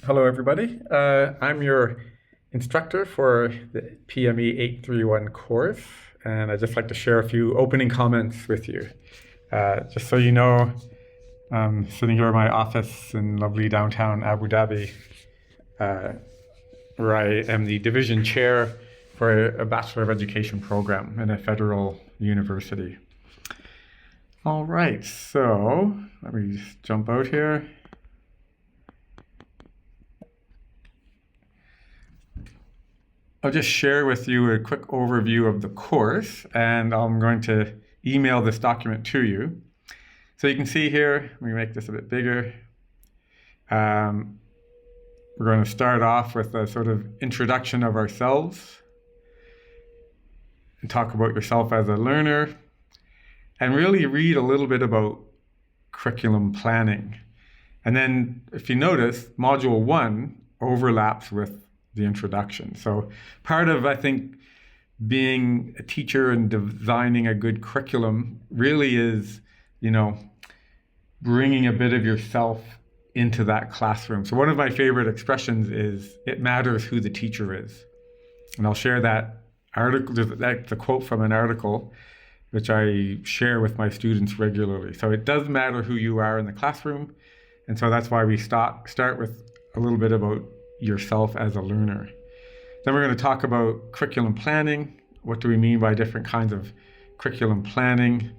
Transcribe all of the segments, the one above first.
Hello, everybody. I'm your instructor for the PME 831 course, and I'd just like to share a few opening comments with you. Just so you know, I'm sitting here in my office in lovely downtown Abu Dhabi, where I am the division chair for a Bachelor of Education program in a federal university. All right, so let me just jump out here. I'll just share with you a quick overview of the course, and I'm going to email this document to you. So you can see here, let me make this a bit bigger. We're going to start off with a sort of introduction of ourselves and talk about yourself as a learner, and really read a little bit about curriculum planning. And then if you notice, Module 1 overlaps with the introduction. So part of, I think, being a teacher and designing a good curriculum really is, bringing a bit of yourself into that classroom. So one of my favorite expressions is, it matters who the teacher is. And I'll share that article, that's a quote from an article, which I share with my students regularly. So it does matter who you are in the classroom. And so that's why we start with a little bit about yourself as a learner. Then we're going to talk about curriculum planning. What do we mean by different kinds of curriculum planning?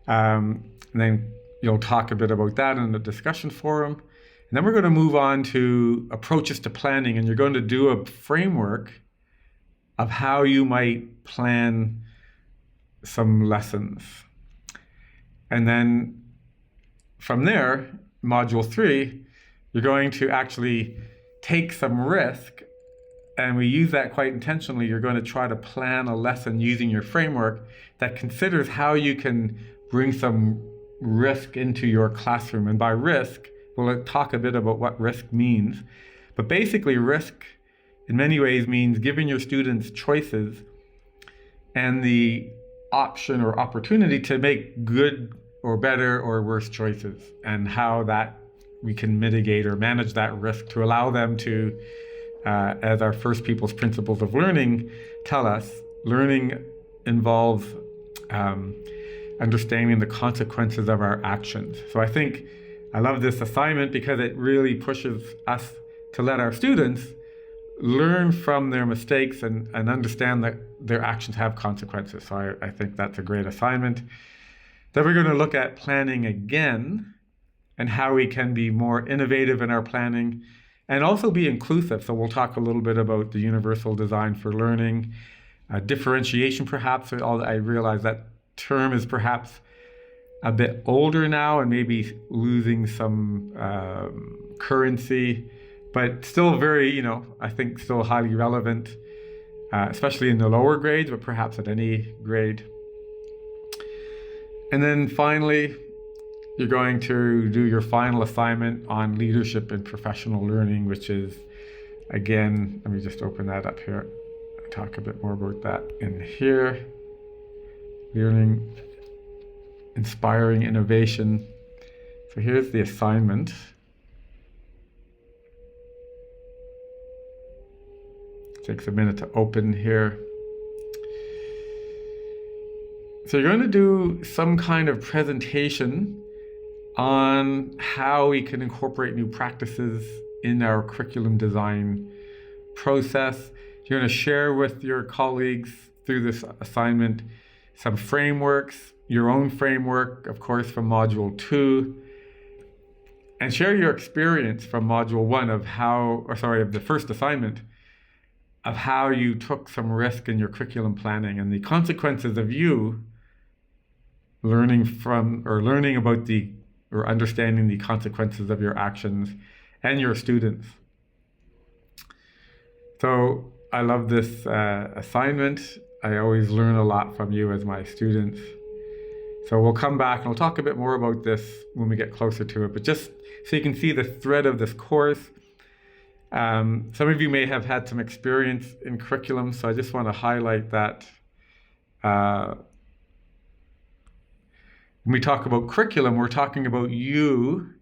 And then you'll talk a bit about that in the discussion forum. And then we're going to move on to approaches to planning, and you're going to do a framework of how you might plan some lessons. And then from there, Module 3, you're going to actually take some risk, and we use that quite intentionally. You're going to try to plan a lesson using your framework that considers how you can bring some risk into your classroom. And by risk, we'll talk a bit about what risk means. But basically, risk in many ways means giving your students choices and the option or opportunity to make good or better or worse choices, and how that we can mitigate or manage that risk to allow them to, as our first people's principles of learning tell us, learning involves understanding the consequences of our actions. So I love this assignment because it really pushes us to let our students learn from their mistakes and understand that their actions have consequences. So I think that's a great assignment. Then we're going to look at planning again, and how we can be more innovative in our planning and also be inclusive. So we'll talk a little bit about the universal design for learning, differentiation perhaps. I realize that term is perhaps a bit older now and maybe losing some currency, but still very, I think still highly relevant, especially in the lower grades, but perhaps at any grade. And then finally, you're going to do your final assignment on leadership and professional learning, which is, again, let me just open that up here and talk a bit more about that in here. Learning, inspiring innovation. So here's the assignment. It takes a minute to open here. So you're going to do some kind of presentation on how we can incorporate new practices in our curriculum design process. You're going to share with your colleagues through this assignment some frameworks, your own framework, of course, from Module 2, and share your experience from Module 1 of the first assignment, of how you took some risk in your curriculum planning and the consequences of you learning about or understanding the consequences of your actions and your students. So I love this assignment. I always learn a lot from you as my students. So we'll come back and we'll talk a bit more about this when we get closer to it. But just so you can see the thread of this course, some of you may have had some experience in curriculum, so I just want to highlight that when we talk about curriculum, we're talking about you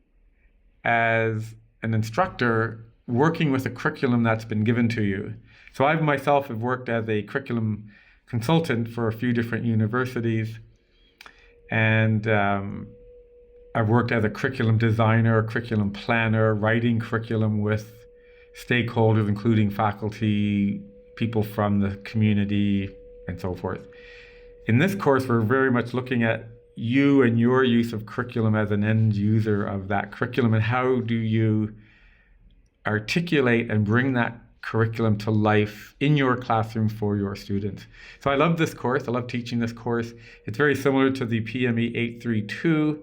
as an instructor working with a curriculum that's been given to you. So I myself have worked as a curriculum consultant for a few different universities, and I've worked as a curriculum designer, a curriculum planner, writing curriculum with stakeholders, including faculty, people from the community, and so forth. In this course, we're very much looking at you and your use of curriculum as an end user of that curriculum, and how do you articulate and bring that curriculum to life in your classroom for your students. So I love this course. I love teaching this course. It's very similar to the PME 832,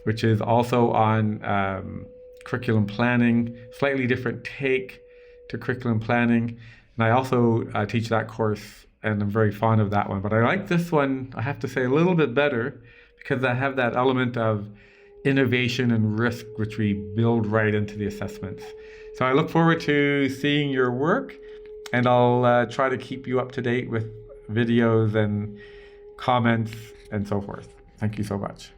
which is also on curriculum planning, slightly different take to curriculum planning. And I also teach that course, and I'm very fond of that one. But I like this one, I have to say, a little bit better, because I have that element of innovation and risk, which we build right into the assessments. So I look forward to seeing your work, and I'll try to keep you up to date with videos and comments and so forth. Thank you so much.